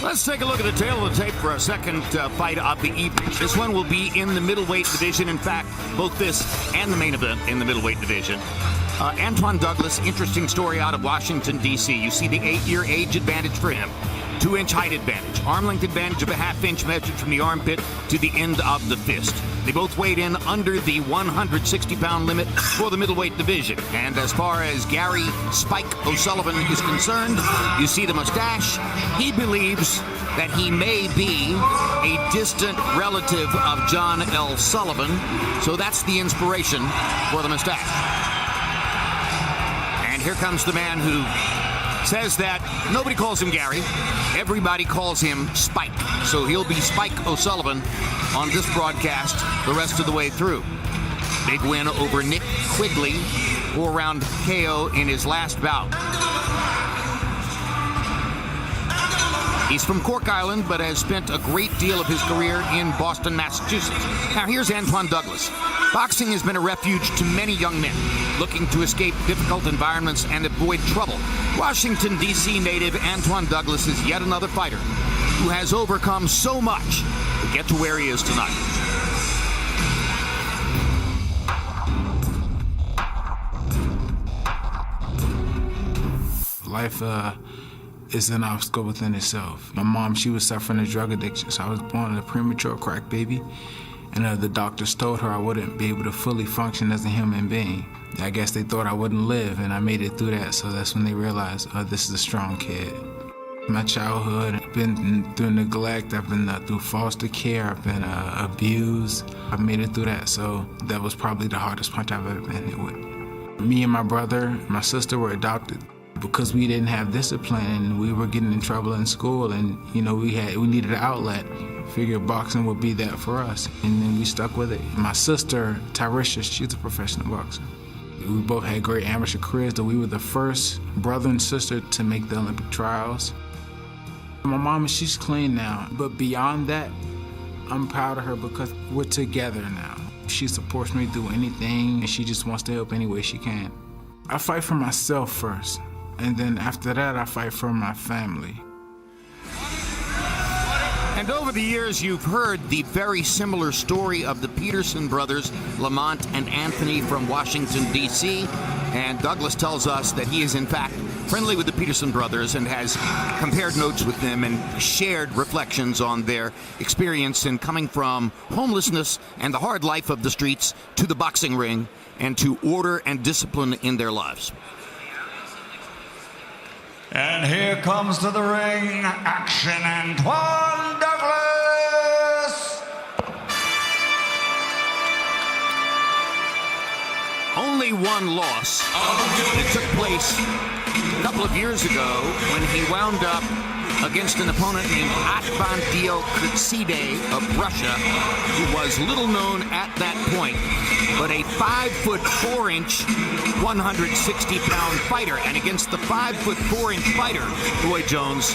Let's take a look at the tail of the tape for our second fight of the evening. This one will be in the middleweight division. In fact, both this and the main event in the middleweight division. Antoine Douglas, interesting story out of Washington, D.C. You see the 8-year age advantage for him. 2-inch height advantage. Arm length advantage of a half-inch measured from the armpit to the end of the fist. They both weighed in under the 160-pound limit for the middleweight division. And as far as Gary Spike O'Sullivan is concerned, you see the mustache. He believes that he may be a distant relative of John L. Sullivan. So that's the inspiration for the mustache. And here comes the man who says that nobody calls him Gary. Everybody calls him Spike. So he'll be Spike O'Sullivan on this broadcast the rest of the way through. Big win over Nick Quigley, 4-round KO in his last bout. He's from Cork Island, but has spent a great deal of his career in Boston, Massachusetts. Now here's Antoine Douglas. Boxing has been a refuge to many young men looking to escape difficult environments and avoid trouble. Washington, D.C. native Antoine Douglas is yet another fighter who has overcome so much to get to where he is tonight. Life is an obstacle within itself. My mom, she was suffering a drug addiction, so I was born a premature crack baby. And the doctors told her I wouldn't be able to fully function as a human being. I guess they thought I wouldn't live, and I made it through that, so that's when they realized, oh, this is a strong kid. My childhood, I've been through neglect, I've been through foster care, I've been abused. I've made it through that, so that was probably the hardest punch I've ever been hit with. Me and my brother, my sister were adopted. Because we didn't have discipline and we were getting in trouble in school, and we needed an outlet. Figured boxing would be that for us, and then we stuck with it. My sister, Tyrisha, she's a professional boxer. We both had great amateur careers, though we were the first brother and sister to make the Olympic trials. My mama, she's clean now, but beyond that, I'm proud of her because we're together now. She supports me through anything, and she just wants to help any way she can. I fight for myself first. And then after that, I fight for my family. And over the years, you've heard the very similar story of the Peterson brothers, Lamont and Anthony from Washington, D.C. And Douglas tells us that he is, in fact, friendly with the Peterson brothers and has compared notes with them and shared reflections on their experience in coming from homelessness and the hard life of the streets to the boxing ring and to order and discipline in their lives. And here comes to the ring, action, Antoine Douglas! Only one loss. It took place a couple of years ago when he wound up against an opponent named Atbandio Kurtside of Russia, who was little known at that point, but a 5'4" 160-pound fighter. And against the 5'4" fighter, Roy Jones,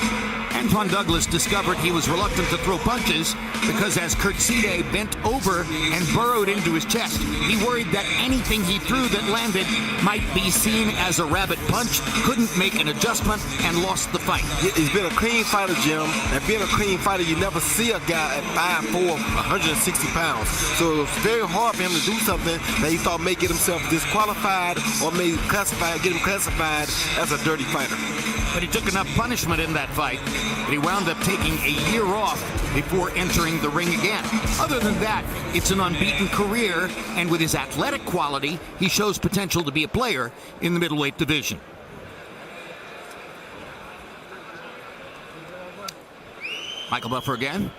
Antoine Douglas discovered he was reluctant to throw punches because as Kurtside bent over and burrowed into his chest, he worried that anything he threw that landed might be seen as a rabbit punch, couldn't make an adjustment, and lost the fight. He's been a clean fighter, Jim, and being a clean fighter, you never see a guy at 5'4", 160 pounds. So it was very hard for him to do something that he thought may get himself disqualified or may get him classified as a dirty fighter. But he took enough punishment in that fight that he wound up taking a year off before entering the ring again. Other than that, it's an unbeaten career, and with his athletic quality, he shows potential to be a player in the middleweight division. Michael Buffer again.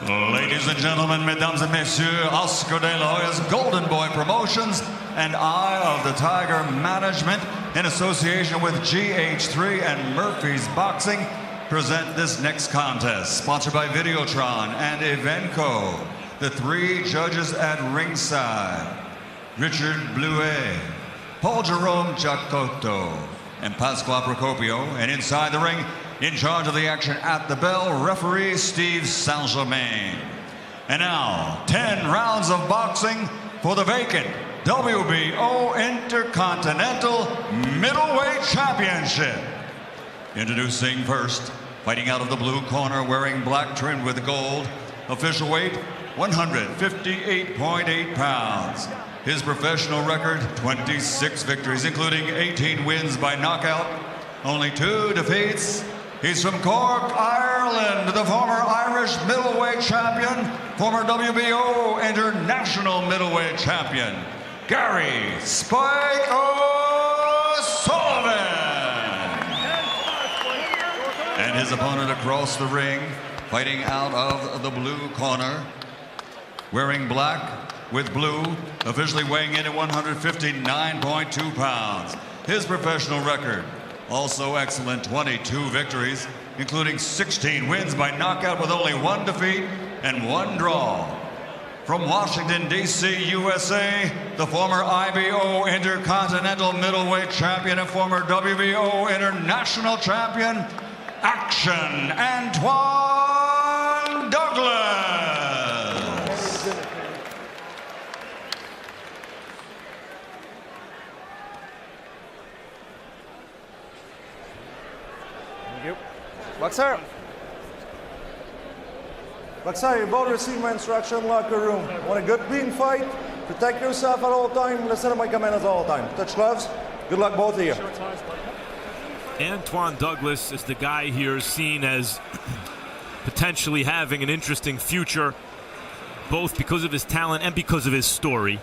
Ladies and gentlemen, mesdames et messieurs, Oscar De La Hoya's Golden Boy Promotions and Eye of the Tiger Management, in association with GH3 and Murphy's Boxing, present this next contest, sponsored by Videotron and Evenco. The three judges at ringside: Richard Bluet, Paul Jerome Giacotto, and Pasquale Procopio. And inside the ring, in charge of the action at the bell, referee Steve Saint-Germain. And now, 10 rounds of boxing for the vacant WBO Intercontinental Middleweight Championship. Introducing first, fighting out of the blue corner, wearing black trimmed with gold, official weight 158.8 pounds. His professional record, 26 victories, including 18 wins by knockout, only 2 defeats. He's from Cork, Ireland, the former Irish middleweight champion, former WBO international middleweight champion, Gary Spike O'Sullivan. And his opponent across the ring, fighting out of the blue corner, wearing black with blue, officially weighing in at 159.2 pounds. His professional record, also excellent, 22 victories, including 16 wins by knockout with only 1 defeat and 1 draw. From Washington, D.C., USA, the former IBO Intercontinental Middleweight Champion and former WBO International Champion, Action Antoine Daglas. Thank you. Boxer. Boxer, you both received my instruction in the locker room. Want a good, clean fight? Protect yourself at all times. Listen to my commands all the time. Touch gloves. Good luck, both of you. Antoine Daglas is the guy here seen as potentially having an interesting future, both because of his talent and because of his story.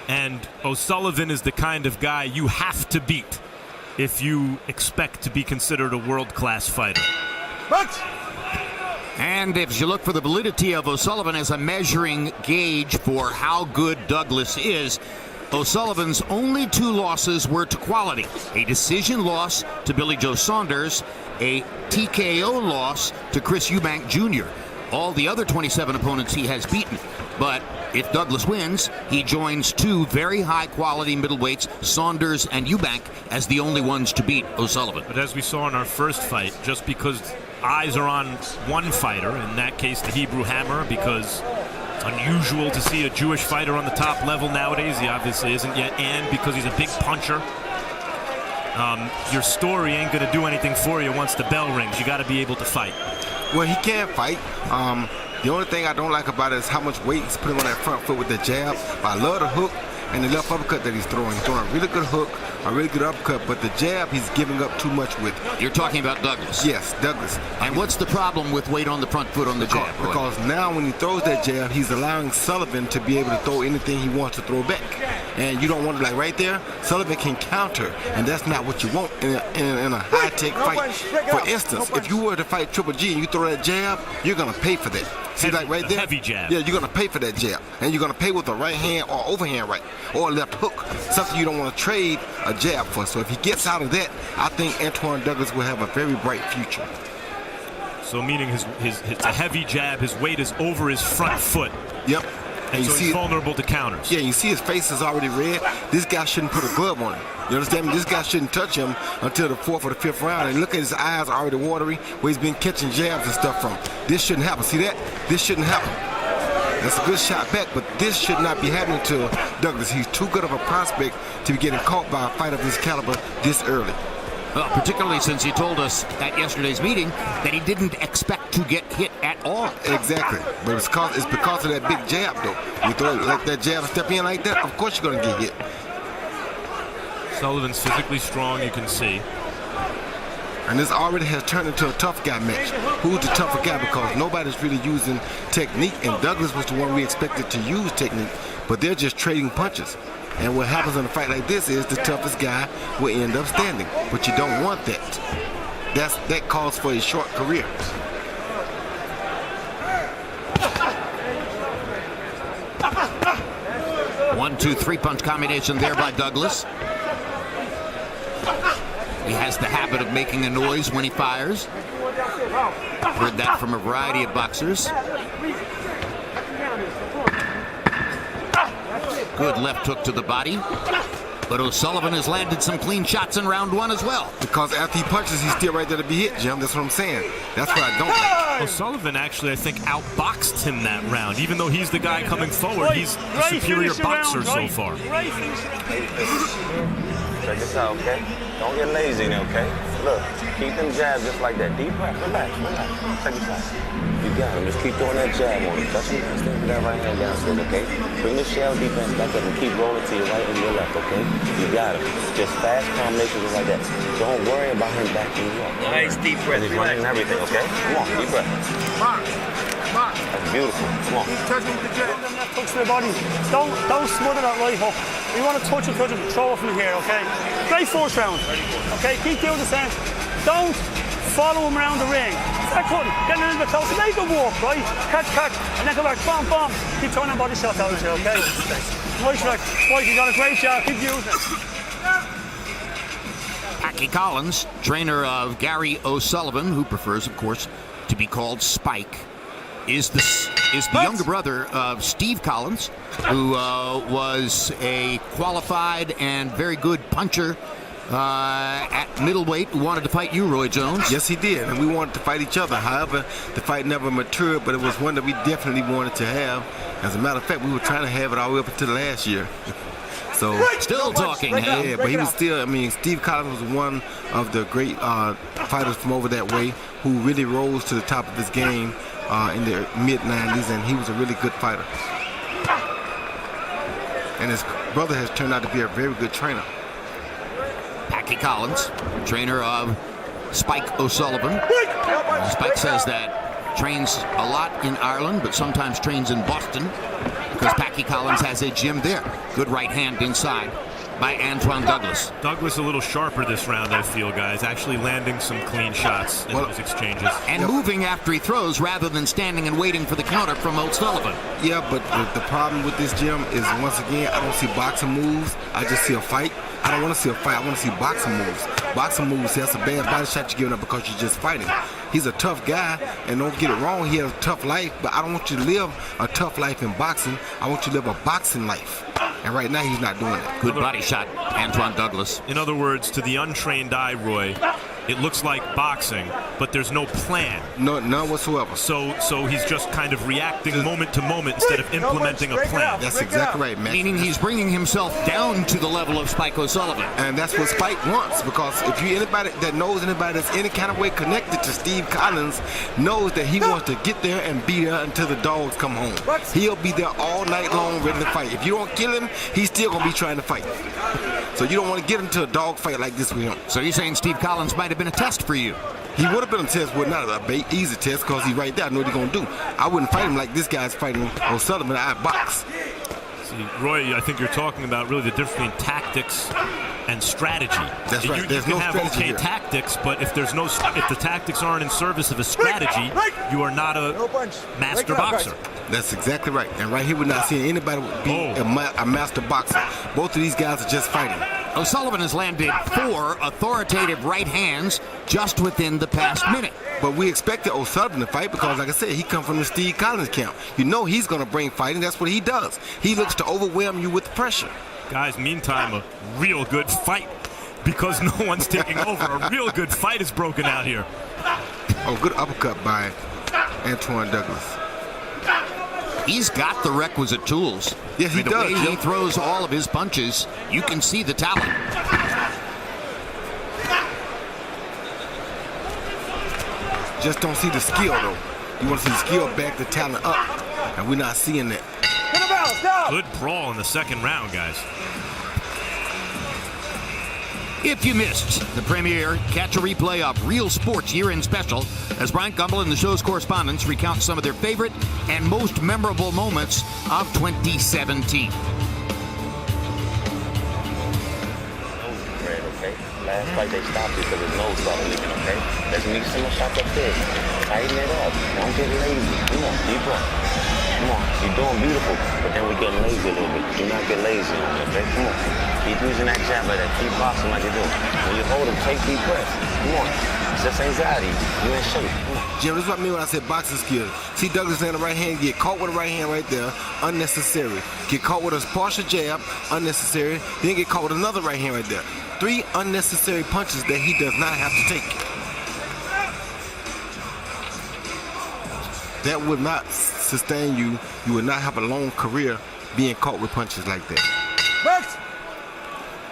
And O'Sullivan is the kind of guy you have to beat if you expect to be considered a world-class fighter. But And if you look for the validity of O'Sullivan as a measuring gauge for how good Daglas is, O'Sullivan's only 2 losses were to quality. A decision loss to Billy Joe Saunders, a TKO loss to Chris Eubank Jr. All the other 27 opponents he has beaten. But if Daglas wins, he joins 2 very high-quality middleweights, Saunders and Eubank, as the only ones to beat O'Sullivan. But as we saw in our first fight, just because eyes are on one fighter, in that case the Hebrew Hammer, because it's unusual to see a Jewish fighter on the top level nowadays. He obviously isn't yet, and because he's a big puncher. Your story ain't going to do anything for you once the bell rings. You got to be able to fight. Well, he can fight. The only thing I don't like about it is how much weight he's putting on that front foot with the jab. But I love the hook and the left uppercut that he's throwing. He's throwing a really good hook, a really good uppercut, but the jab he's giving up too much with. You're talking about Daglas? Yes, Daglas. And what's the problem with weight on the front foot on the jab? Because now when he throws that jab, he's allowing Sullivan to be able to throw anything he wants to throw back. And you don't want to, like right there, Sullivan can counter, and that's not what you want in a high-tech fight. For instance, if you were to fight Triple G and you throw that jab, you're going to pay for that. See, like right there? Heavy jab. Yeah, you're going to pay for that jab. And you're going to pay with a right hand or overhand right or a left hook, something you don't want to trade a jab for. So if he gets out of that, I think Antoine Daglas will have a very bright future. So meaning his a heavy jab, his weight is over his front foot. Yep. And you so see he's vulnerable to counters. Yeah, you see his face is already red. This guy shouldn't put a glove on him. You understand me? This guy shouldn't touch him until the 4th or the 5th round. And look at his eyes are already watery where he's been catching jabs and stuff from. This shouldn't happen. See that? This shouldn't happen. That's a good shot back, but this should not be happening to Daglas. He's too good of a prospect to be getting caught by a fight of this caliber this early. Well, particularly since he told us at yesterday's meeting that he didn't expect to get hit at all. Exactly. But it's because of that big jab, though. You throw like that jab and step in like that, of course you're going to get hit. Sullivan's physically strong, you can see. And this already has turned into a tough guy match. Who's the tougher guy? Because nobody's really using technique, and Daglas was the one we expected to use technique, but they're just trading punches. And what happens in a fight like this is the toughest guy will end up standing. But you don't want that. That calls for a short career. One, two, 3 punch combination there by Daglas. He has the habit of making a noise when he fires. Heard that from a variety of boxers. Good left hook to the body. But O'Sullivan has landed some clean shots in round 1 as well. Because after he punches, he's still right there to be hit, Jim. That's what I'm saying. That's what I don't like. O'Sullivan actually, I think, outboxed him that round. Even though he's the guy coming forward, he's the superior boxer so far. Check this out, okay? Don't get lazy now, okay? Look, keep them jabs just like that. Deep breath, relax. Take your time. You got him. Just keep throwing that jab on him. Touch him downstairs with that right hand downstairs, okay? Bring the shell defense back up and keep rolling to your right and your left, okay? You got him. Just fast combinations just like that. Don't worry about him backing you up. Nice deep breath. He's running and everything, okay? Come on, deep breath. That's beautiful. Come on. Touch the body. Don't smother that right hook. You want to touch it, throw it from here, okay? Great first round. Okay, keep doing the same. Don't follow him around the ring. Start cutting, getting a little bit closer. Make it walk, right? Catch, and then go back, bomb. Keep throwing that body shots out of here, okay? Nice, right, you got a great job. Keep using it. Packy Collins, trainer of Gary O'Sullivan, who prefers, of course, to be called Spike, is the younger brother of Steve Collins, who was a qualified and very good puncher at middleweight, who wanted to fight you, Roy Jones. Yes, he did, and we wanted to fight each other. However, the fight never matured, but it was one that we definitely wanted to have. As a matter of fact, we were trying to have it all the way up until last year. So still talking, yeah, but he was still, I mean, Steve Collins was one of the great fighters from over that way who really rose to the top of his game in the mid-90s, and he was a really good fighter. And his brother has turned out to be a very good trainer. Packy Collins, trainer of Spike O'Sullivan. Spike says that trains a lot in Ireland, but sometimes trains in Boston, because Packy Collins has a gym there. Good right hand inside by Antoine Dauglas. Dauglas a little sharper this round, I feel, guys. Actually landing some clean shots in those exchanges. And moving after he throws rather than standing and waiting for the counter from O'Sullivan. Yeah, but the problem with this gym is, once again, I don't see boxing moves. I just see a fight. I don't want to see a fight. I want to see boxing moves. Boxing moves, that's a bad body shot you're giving up because you're just fighting. He's a tough guy, and don't get it wrong, he has a tough life, but I don't want you to live a tough life in boxing. I want you to live a boxing life. And right now, he's not doing it. Good body shot, Antoine Dauglas. In other words, to the untrained eye, Roy, it looks like boxing, but there's no plan. No, none whatsoever. So he's just kind of reacting moment to moment instead of implementing a plan. That's exactly right, man. Meaning he's bringing himself down to the level of Spike O'Sullivan. And that's what Spike wants, because if you anybody that knows anybody that's any kind of way connected to Steve Collins knows that he wants to get there and be there until the dogs come home. He'll be there all night long ready to fight. If you don't kill him, he's still going to be trying to fight. So you don't want to get into a dog fight like this with him. So you're saying Steve Collins might have been a test for you? He would have been a test, but not an easy test, because he's right there. I know what he's going to do. I wouldn't fight him like this guy's fighting O'Sullivan. I box. See, Roy, I think you're talking about really the difference between tactics and strategy. That's right. You can have okay tactics, but if the tactics aren't in service of a strategy, you are not a master boxer. That's exactly right. And right here, we're not seeing anybody be a master boxer. Both of these guys are just fighting. O'Sullivan has landed 4 authoritative right hands just within the past minute. But we expected O'Sullivan to fight because, like I said, he comes from the Steve Collins camp. You know he's going to bring fighting. That's what he does. He looks to overwhelm you with pressure. Guys, meantime, a real good fight, because no one's taking over. A real good fight is broken out here. Oh, good uppercut by Antoine Dauglas. He's got the requisite tools. Yes, he does. The way he throws all of his punches, you can see the talent. Just don't see the skill, though. You want to see the skill back the talent up, and we're not seeing that. Good brawl in the second round, guys. If you missed the premiere, catch a replay of Real Sports Year-End Special as Brian Gumbel and the show's correspondents recount some of their favorite and most memorable moments of 2017. Last fight they stopped because his nose started leaking, okay? Let's make some shots up there. Tighten it up. Don't get lazy. Come on, deep breath. Come on. You're doing beautiful, but then we're getting lazy a little bit. Do not get lazy on it, okay? Come on. Keep using that jab like that. Keep boxing like you do. When you hold him, take deep breaths. Come on. It's just anxiety. You in shape. Come on. Jim, this is what I mean when I said boxing skills. See Douglas land the right hand, get caught with the right hand right there, unnecessary. Get caught with a partial jab, unnecessary. Then get caught with another right hand right there. 3 unnecessary punches that he does not have to take. That would not sustain you. You would not have a long career being caught with punches like that.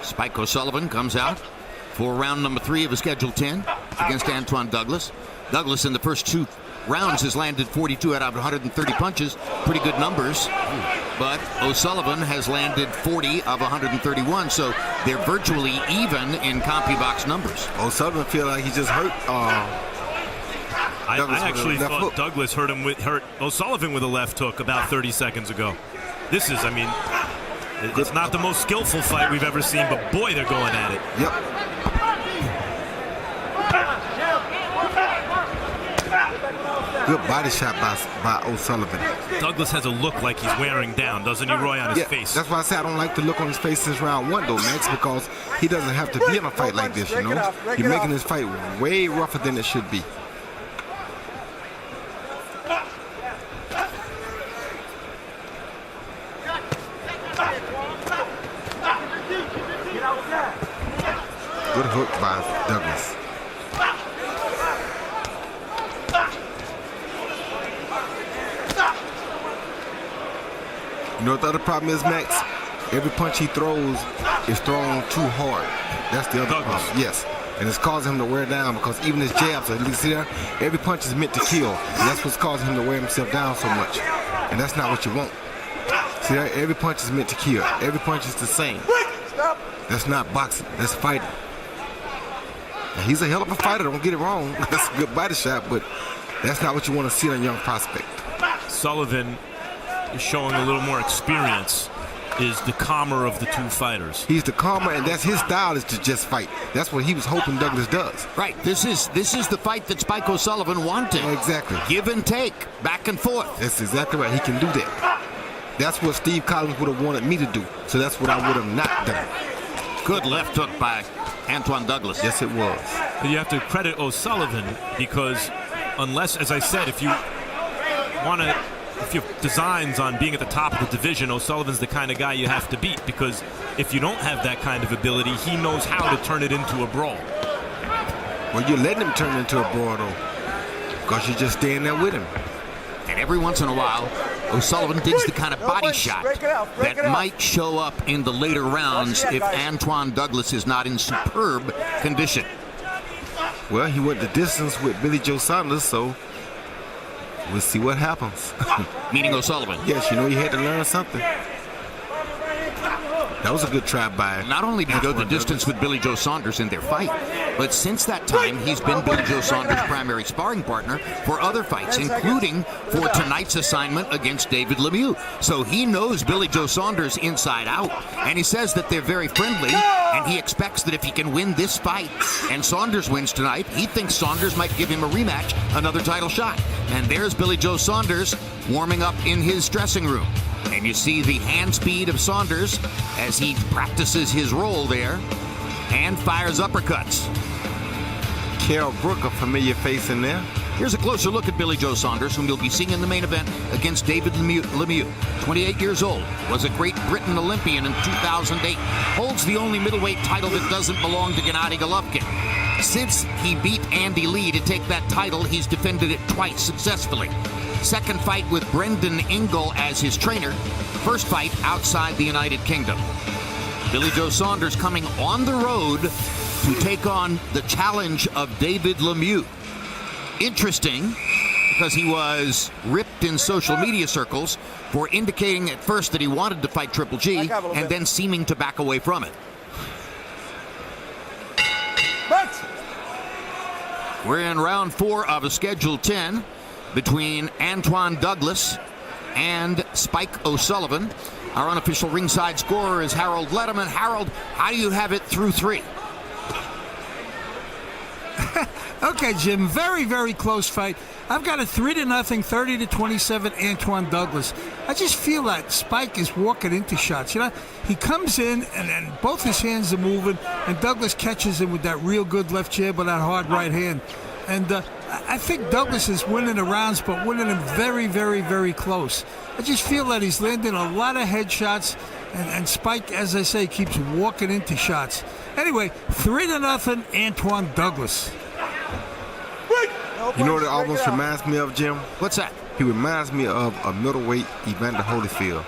Spike O'Sullivan comes out for round number 3 of a Schedule 10 against Antoine Douglas. Douglas in the first 2 rounds has landed 42 out of 130 punches. Pretty good numbers. But O'Sullivan has landed 40 of 131, so they're virtually even in CompuBox numbers. O'Sullivan feel like he just hurt I actually thought hook. Douglas hurt O'Sullivan with a left hook about 30 seconds ago. This is, I mean, it's not the most skillful fight we've ever seen, but boy, they're going at it. Yep. Good body shot by O'Sullivan. Douglas has a look like he's wearing down, doesn't he, Roy, on his face? That's why I say I don't like the look on his face since round 1, though, Max, because he doesn't have to be in a fight like this, you know? You're making this fight way rougher than it should be. Good hook by Douglas. You know what the other problem is, Max? Every punch he throws is thrown too hard. That's the other Douglas. problem. Yes. And it's causing him to wear down because even his jabs, at least there, every punch is meant to kill. And that's what's causing him to wear himself down so much. And that's not what you want. See, every punch is meant to kill. Every punch is the same. That's not boxing. That's fighting. Now, he's a hell of a fighter, don't get it wrong. That's a good body shot, but that's not what you want to see in a young prospect. Sullivan is showing a little more experience, is the calmer of the 2 fighters. He's the calmer, and that's his style, is to just fight. That's what he was hoping Douglas does. Right. This is the fight that Spike O'Sullivan wanted. Exactly. Give and take, back and forth. That's exactly right. He can do that. That's what Steve Collins would have wanted me to do. So that's what I would have not done. Good left hook by Antoine Douglas. Yes, it was. But you have to credit O'Sullivan because unless, as I said, if you have designs on being at the top of the division, O'Sullivan's the kind of guy you have to beat, because if you don't have that kind of ability, he knows how to turn it into a brawl. Well, you're letting him turn it into a brawl, though, because you're just staying there with him. And every once in a while, O'Sullivan digs the kind of body shot that might show up in the later rounds if Antoine Douglas is not in superb condition. Well, he went the distance with Billy Joe Saunders, so we'll see what happens. Meaning O'Sullivan. Yes, you know he had to learn something. That was a good try by. Not only did he go the distance with Billy Joe Saunders in their fight, but since that time, he's been Billy Joe Saunders' primary sparring partner for other fights, including for tonight's assignment against David Lemieux. So he knows Billy Joe Saunders inside out, and he says that they're very friendly, and he expects that if he can win this fight and Saunders wins tonight, he thinks Saunders might give him a rematch, another title shot. And there's Billy Joe Saunders warming up in his dressing room. And you see the hand speed of Saunders as he practices his role there and fires uppercuts. Carol Brook, a familiar face in there. Here's a closer look at Billy Joe Saunders, whom you'll be seeing in the main event against David Lemieux. 28 years old, was a Great Britain Olympian in 2008, holds the only middleweight title that doesn't belong to Gennady Golovkin. Since he beat Andy Lee to take that title, he's defended it twice successfully. Second fight with Brendan Ingle as his trainer. First fight outside the United Kingdom. Billy Joe Saunders coming on the road to take on the challenge of David Lemieux. Interesting, because he was ripped in social media circles for indicating at first that he wanted to fight Triple G and then seeming to back away from it. We're in round 4 of a Schedule 10 between Antoine Douglas and Spike O'Sullivan. Our unofficial ringside scorer is Harold Letterman. Harold, how do you have it through 3? Okay, Jim, very, very close fight. I've got a 3-0, 30-27 Antoine Douglas. I just feel that Spike is walking into shots. You know, he comes in and both his hands are moving, and Douglas catches him with that real good left jab with that hard right hand. And I think Douglas is winning the rounds, but winning them very, very, very close. I just feel that he's landing a lot of headshots, and Spike, as I say, keeps walking into shots. Anyway, 3-0 Antoine Douglas. You know what it almost reminds me of, Jim? What's that? He reminds me of a middleweight Evander Holyfield.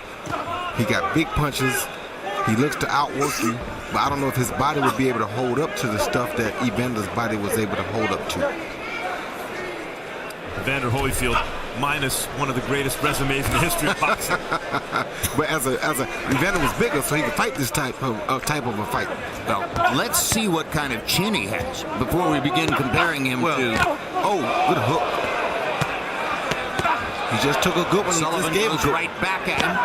He got big punches, He looks to outwork you, but I don't know if his body would be able to hold up to the stuff that Evander's body was able to hold up to. Evander Holyfield, minus one of the greatest resumes in the history of boxing. But as Evander was bigger, so he could fight this type of a fight. Well, let's see what kind of chin he has before we begin comparing him to. Oh, good hook. He just took a good one. Sullivan goes right back at him.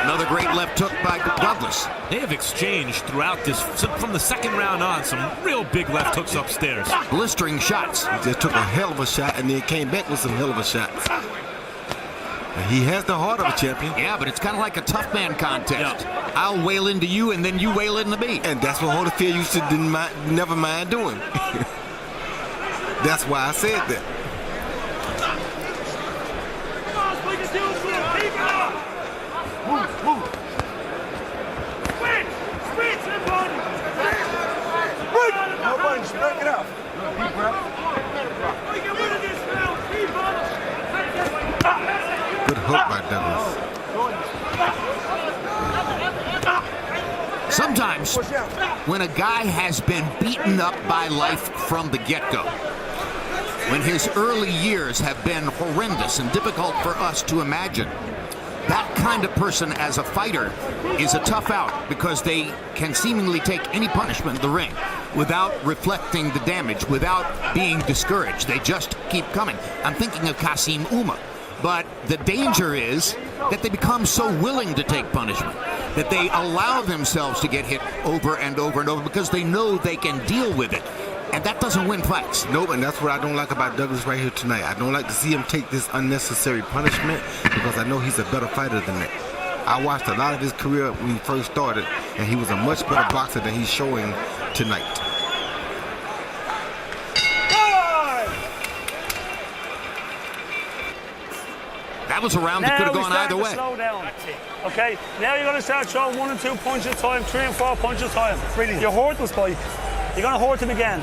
Another great left hook by Douglas. They have exchanged throughout this, from the second round on, some real big left hooks upstairs. Blistering shots. He just took a hell of a shot and then came back with some hell of a shots. And he has the heart of a champion. Yeah, but it's kind of like a tough man contest. Yeah. I'll wail into you and then you wail into me. And that's what Holyfield used to never mind doing. That's why I said that. Break it up. Good hook by Douglas. Sometimes, when a guy has been beaten up by life from the get-go, when his early years have been horrendous and difficult for us to imagine, that kind of person as a fighter is a tough out because they can seemingly take any punishment in the ring without reflecting the damage, without being discouraged. They just keep coming. I'm thinking of Kasim Uma. But the danger is that they become so willing to take punishment that they allow themselves to get hit over and over and over because they know they can deal with it. And that doesn't win fights. Nope, and that's what I don't like about Douglas right here tonight. I don't like to see him take this unnecessary punishment because I know he's a better fighter than that. I watched a lot of his career when he first started, and he was a much better boxer than he's showing tonight. That was a round that could have gone either way. Slow down. Okay, now you're going to start throwing 1 and 2 punches at a time, 3 and 4 punches at a time. Really? You hurt this boy. You're going to hurt him again.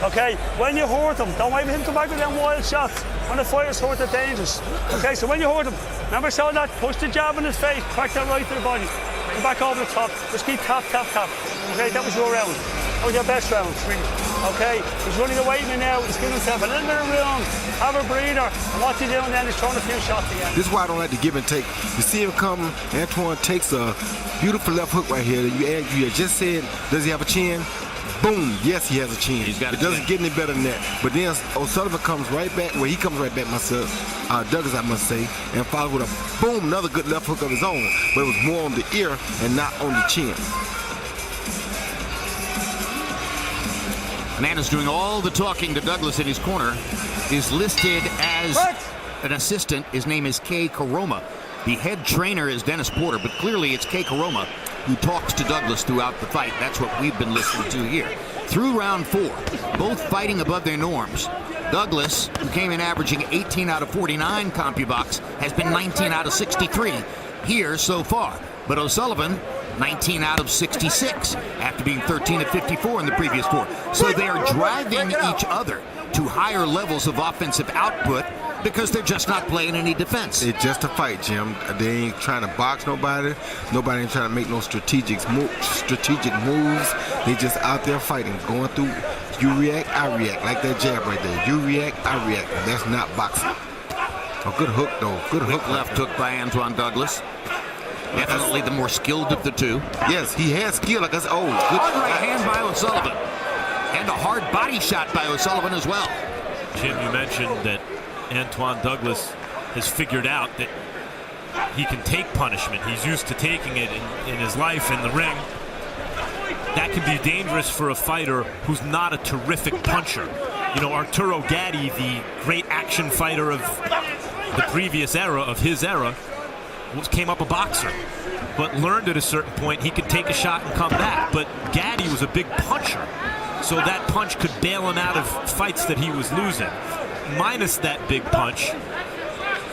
Okay, when you hurt him, don't wait for him to come back with them wild shots. When the fighter's hurt, they're dangerous. Okay, so when you hurt him, remember saw that, push the jab in his face, crack that right to the body, come back over the top, just keep tap, tap, tap. Okay, that was your round. That was your best round. Okay, he's running away from me now, he's giving himself a little bit of room, have a breather, and what's he doing then? He's throwing a few shots again. This is why I don't like to give and take. You see him come, Antoine takes a beautiful left hook right here. You just said, does he have a chin? Boom, yes, he has a chin. He's got it doesn't get any better than that. But then O'Sullivan comes right back, he comes right back myself, Douglas I must say, and follows with a boom, another good left hook of his own. But it was more on the ear and not on the chin. The man is doing all the talking to Douglas in his corner is listed as an assistant. His name is Kay Karoma. The head trainer is Dennis Porter, but clearly it's Kay Karoma who talks to Douglas throughout the fight. That's what we've been listening to here. Through round 4, both fighting above their norms. Douglas, who came in averaging 18 out of 49 CompuBox, has been 19 out of 63 here so far. But O'Sullivan, 19 out of 66 after being 13 of 54 in the previous 4. So they are driving each other to higher levels of offensive output because they're just not playing any defense. It's just a fight, Jim. They ain't trying to box nobody. Nobody ain't trying to make no strategic moves. They just out there fighting, going through. You react, I react, like that jab right there. You react, I react. That's not boxing. A good hook, though. Good hook. Left hook by Antoine Douglas. Definitely the more skilled of the two. Yes, he has skill. Like that's good. Hard right hand by O'Sullivan. And a hard body shot by O'Sullivan as well. Jim, you mentioned that Antoine Douglas has figured out that he can take punishment. He's used to taking it in his life in the ring. That can be dangerous for a fighter who's not a terrific puncher. You know, Arturo Gatti, the great action fighter of the previous era, of his era, came up a boxer, but learned at a certain point he could take a shot and come back. But Gatti was a big puncher, so that punch could bail him out of fights that he was losing. Minus that big punch,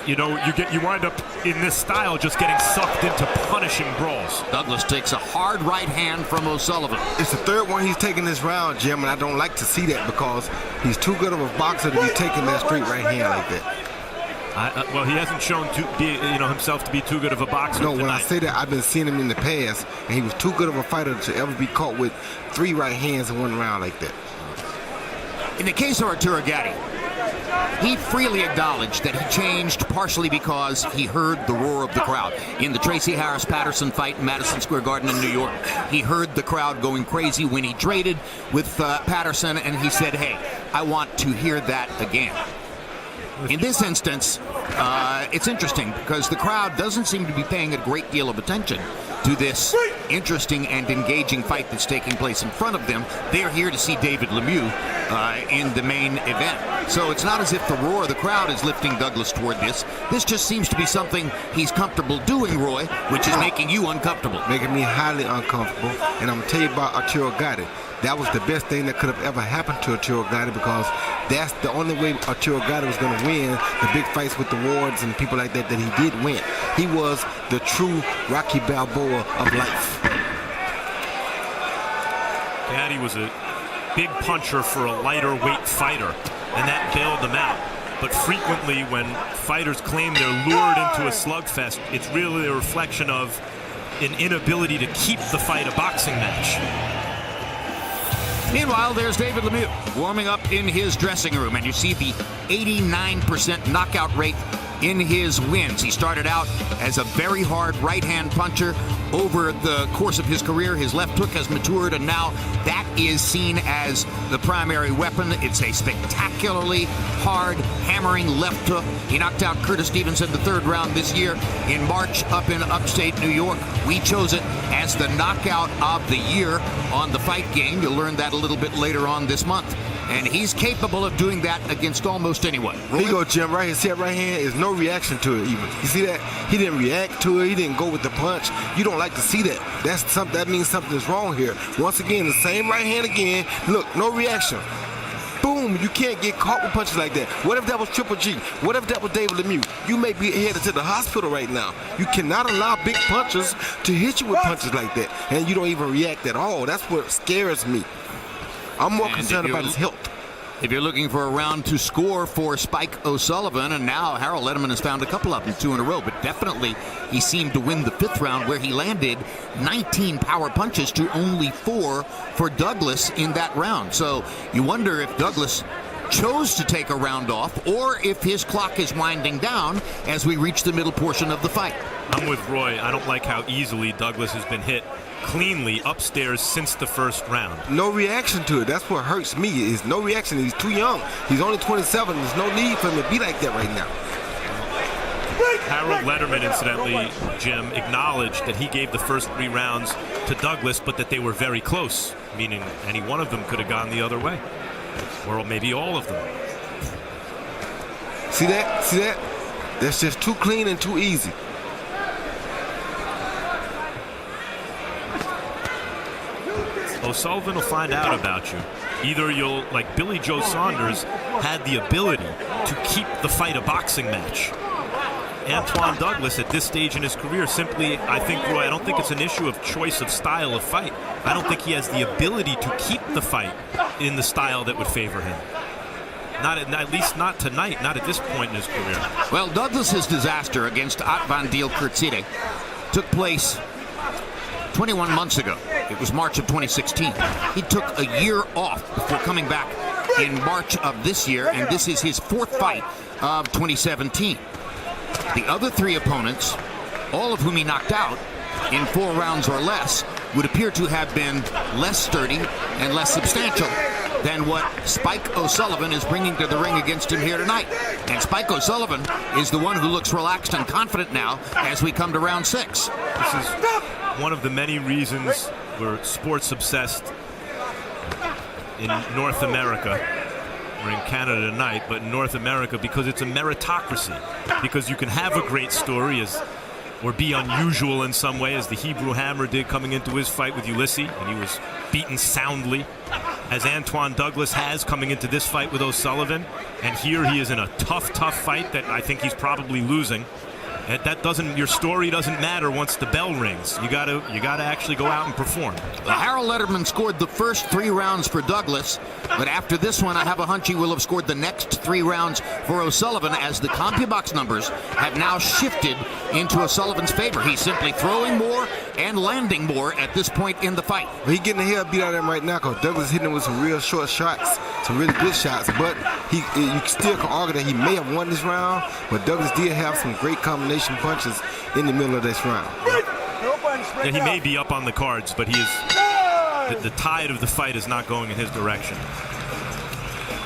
you know, you wind up in this style just getting sucked into punishing brawls. Douglas takes a hard right hand from O'Sullivan. It's the third one he's taking this round, Jim, and I don't like to see that because he's too good of a boxer to be taking that straight right hand like that. Well, he hasn't shown himself to be too good of a boxer. No, tonight. when I say that, I've been seeing him in the past, and he was too good of a fighter to ever be caught with 3 right hands in one round like that. In the case of Arturo Gatti, he freely acknowledged that he changed partially because he heard the roar of the crowd. In the Tracy Harris-Patterson fight in Madison Square Garden in New York, he heard the crowd going crazy when he traded with Patterson, and he said, hey, I want to hear that again. In this instance, it's interesting because the crowd doesn't seem to be paying a great deal of attention to this interesting and engaging fight that's taking place in front of them. They're here to see David Lemieux in the main event. So it's not as if the roar of the crowd is lifting Douglas toward this. This just seems to be something he's comfortable doing, Roy, which is making you uncomfortable. Making me highly uncomfortable. And I'm going to tell you about Arturo Gatti. That was the best thing that could have ever happened to Arturo Gatti because that's the only way Arturo Gatti was going to win the big fights with the Wards and people like that he did win. He was the true Rocky Balboa of life. Gatti was a big puncher for a lighter weight fighter, and that bailed him out. But frequently when fighters claim they're lured into a slugfest, it's really a reflection of an inability to keep the fight a boxing match. Meanwhile, there's David Lemieux warming up in his dressing room, and you see the 89% knockout rate in his wins. He started out as a very hard right-hand puncher. Over the course of his career, his left hook has matured, and now that is seen as the primary weapon. It's a spectacularly hard, hammering left hook. He knocked out Curtis Stevens in the 3rd round this year in March up in upstate New York. We chose it as the knockout of the year on the Fight Game. You'll learn that a little bit later on this month. And he's capable of doing that against almost anyone. Here you go, Jim. Right here, see that right hand? Is no reaction to it even. You see that? He didn't react to it. He didn't go with the punch. You don't like to see that. That means something is wrong here. Once again, the same right hand again. Look, no reaction. Boom, you can't get caught with punches like that. What if that was Triple G? What if that was David Lemieux? You may be headed to the hospital right now. You cannot allow big punchers to hit you with punches like that. And you don't even react at all. That's what scares me. I'm more concerned about his health. If you're looking for a round to score for Spike O'Sullivan, and now Harold Letterman has found a couple of them, 2 in a row, but definitely he seemed to win the 5th round where he landed 19 power punches to only 4 for Douglas in that round. So you wonder if Douglas chose to take a round off or if his clock is winding down as we reach the middle portion of the fight. I'm with Roy. I don't like how easily Douglas has been hit cleanly upstairs since the 1st round. No reaction to it. That's what hurts me is no reaction. He's too young. He's only 27. There's no need for him to be like that right now. Harold Letterman, incidentally, Jim, acknowledged that he gave the first 3 rounds to Douglas, but that they were very close, meaning any one of them could have gone the other way. Or maybe all of them. See that? See that? That's just too clean and too easy. O'Sullivan will find out about you. Either you'll, like Billy Joe Saunders, had the ability to keep the fight a boxing match. Antoine Douglas, at this stage in his career, simply, I think, Roy, I don't think it's an issue of choice of style of fight. I don't think he has the ability to keep the fight in the style that would favor him. At least not tonight, not at this point in his career. Well, Douglas's disaster against Atvandil Kurtzide took place 21 months ago. It was March of 2016. He took a year off before coming back in March of this year, and this is his 4th fight of 2017. The other 3 opponents, all of whom he knocked out in 4 rounds or less, would appear to have been less sturdy and less substantial than what Spike O'Sullivan is bringing to the ring against him here tonight. And Spike O'Sullivan is the one who looks relaxed and confident now as we come to round 6. This is one of the many reasons we're sports obsessed in North America. We're in Canada tonight, but in North America, because it's a meritocracy. Because you can have a great story or be unusual in some way, as the Hebrew Hammer did coming into his fight with Ulysses, and he was beaten soundly, as Antoine Douglas has coming into this fight with O'Sullivan. And here he is in a tough fight that I think he's probably losing. That doesn't. Your story doesn't matter once the bell rings. You gotta actually go out and perform. Harold Letterman scored the first 3 rounds for Douglas, but after this one, I have a hunch he will have scored the next 3 rounds for O'Sullivan, as the CompuBox numbers have now shifted into O'Sullivan's favor. He's simply throwing more and landing more at this point in the fight. He's getting the hell beat out of him right now because Douglas hitting him with some real short shots, some really good shots. But you still can argue that he may have won this round, but Douglas did have some great combination punches in the middle of this round. Yeah, he may be up on the cards, but he is. The tide of the fight is not going in his direction.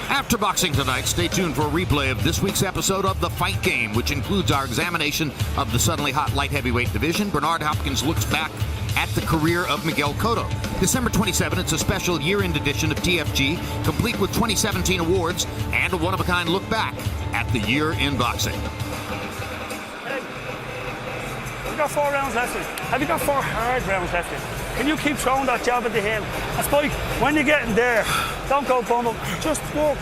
After boxing tonight, stay tuned for a replay of this week's episode of The Fight Game, which includes our examination of the suddenly hot light heavyweight division. Bernard Hopkins looks back at the career of Miguel Cotto. December 27, it's a special year-end edition of TFG, complete with 2017 awards and a one-of-a-kind look back at the year in boxing. Have you got 4 rounds left? Have you got 4 hard rounds left? Can you keep throwing that jab into him? And Spike, when you're getting there, don't go bum. Just walk.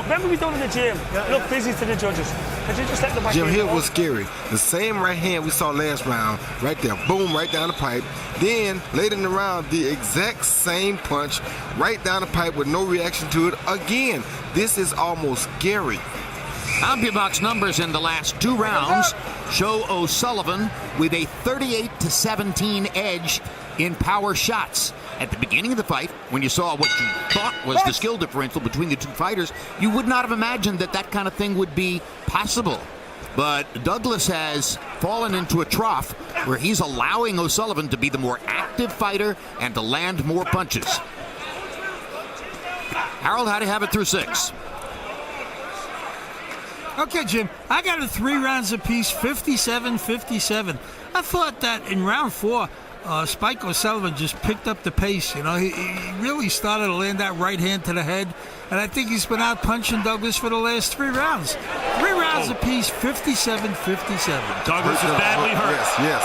Remember we done in the gym? Look busy to the judges. Could you just let the back Jim Hill was scary. The same right hand we saw last round, right there, boom, right down the pipe. Then, later in the round, the exact same punch, right down the pipe with no reaction to it again. This is almost scary. CompuBox numbers in the last 2 rounds show O'Sullivan with a 38-17 edge in power shots. At the beginning of the fight, when you saw what you thought was the skill differential between the 2 fighters, you would not have imagined that kind of thing would be possible. But Douglas has fallen into a trough where he's allowing O'Sullivan to be the more active fighter and to land more punches. Harold, how do you have it through 6? Okay, Jim, I got it 3 rounds apiece, 57-57. I thought that in round 4, Spike O'Sullivan just picked up the pace. You know, he really started to land that right hand to the head, and I think he's been out punching Douglas for the last 3 rounds. 3 rounds apiece, 57-57. Douglas is badly hurt. Yes.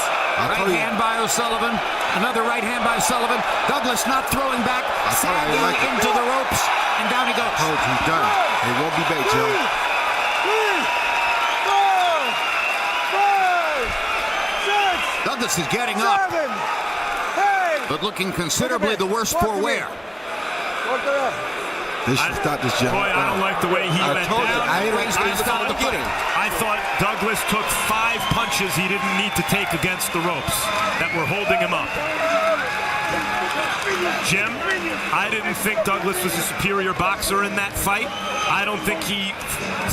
Right hand by O'Sullivan. Another right hand by Sullivan. Douglas not throwing back, sagging into the ropes, and down he goes. Oh, he's done. It won't be bait, Joe. Douglas is getting up, but looking considerably the worse for wear. They should stop this, Joe. Boy, I don't like the way he went down. I thought Douglas took 5 punches he didn't need to take against the ropes that were holding him up. Jim, I didn't think Douglas was a superior boxer in that fight. I don't think he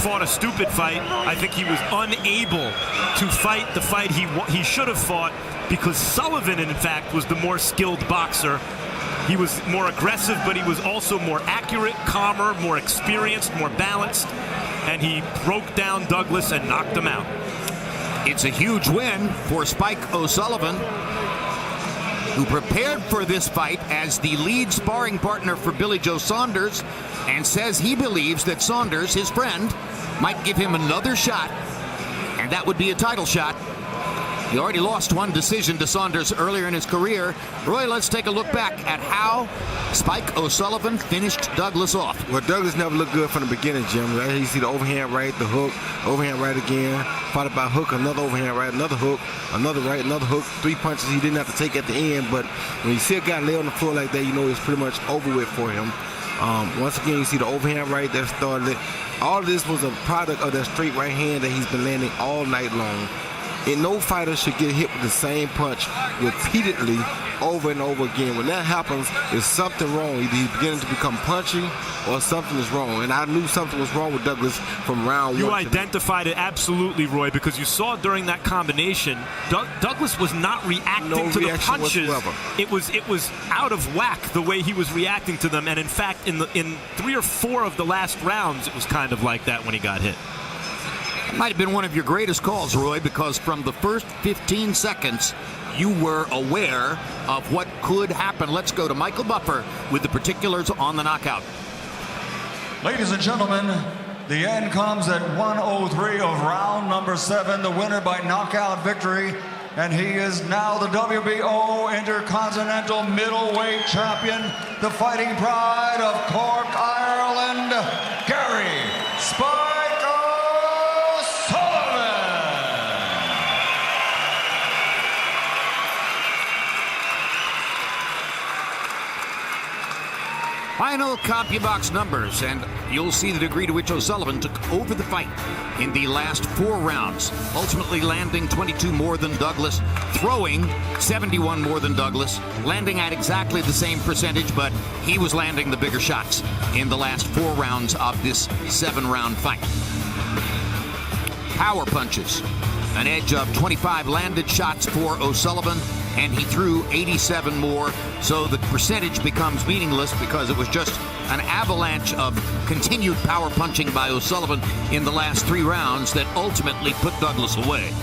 fought a stupid fight. I think he was unable to fight the fight he should have fought, because Sullivan, in fact, was the more skilled boxer. He was more aggressive, but he was also more accurate, calmer, more experienced, more balanced, and he broke down Douglas and knocked him out. It's a huge win for Spike O'Sullivan, who prepared for this fight as the lead sparring partner for Billy Joe Saunders, and says he believes that Saunders, his friend, might give him another shot, and that would be a title shot. He already lost 1 decision to Saunders earlier in his career. Roy, let's take a look back at how Spike O'Sullivan finished Douglas off. Well, Douglas never looked good from the beginning, Jim. Right? You see the overhand right, the hook, overhand right again, followed by hook, another overhand right, another hook, another right, another hook, 3 punches he didn't have to take at the end. But when you see a guy lay on the floor like that, you know it's pretty much over with for him. Once again, you see the overhand right that started it. All of this was a product of that straight right hand that he's been landing all night long. And no fighter should get hit with the same punch repeatedly over and over again. When that happens, there's something wrong. Either he's beginning to become punchy or something is wrong. And I knew something was wrong with Douglas from round 1. You identified it absolutely, Roy, because you saw during that combination, Douglas was not reacting to the punches. Whatsoever. It was out of whack the way he was reacting to them. And in fact, in 3 or 4 of the last rounds, it was kind of like that when he got hit. It might have been one of your greatest calls, Roy, because from the first 15 seconds, you were aware of what could happen. Let's go to Michael Buffer with the particulars on the knockout. Ladies and gentlemen, the end comes at 1:03 of round number 7. The winner by knockout victory, and he is now the WBO Intercontinental Middleweight Champion, the fighting pride of Cork, Ireland, Gary Spike O'Sullivan. Final CompuBox numbers, and you'll see the degree to which O'Sullivan took over the fight in the last 4 rounds, ultimately landing 22 more than Douglas, throwing 71 more than Douglas, landing at exactly the same percentage, but he was landing the bigger shots in the last 4 rounds of this 7-round fight. Power punches, an edge of 25 landed shots for O'Sullivan, and he threw 87 more, so the percentage becomes meaningless because it was just an avalanche of continued power punching by O'Sullivan in the last 3 rounds that ultimately put Douglas away.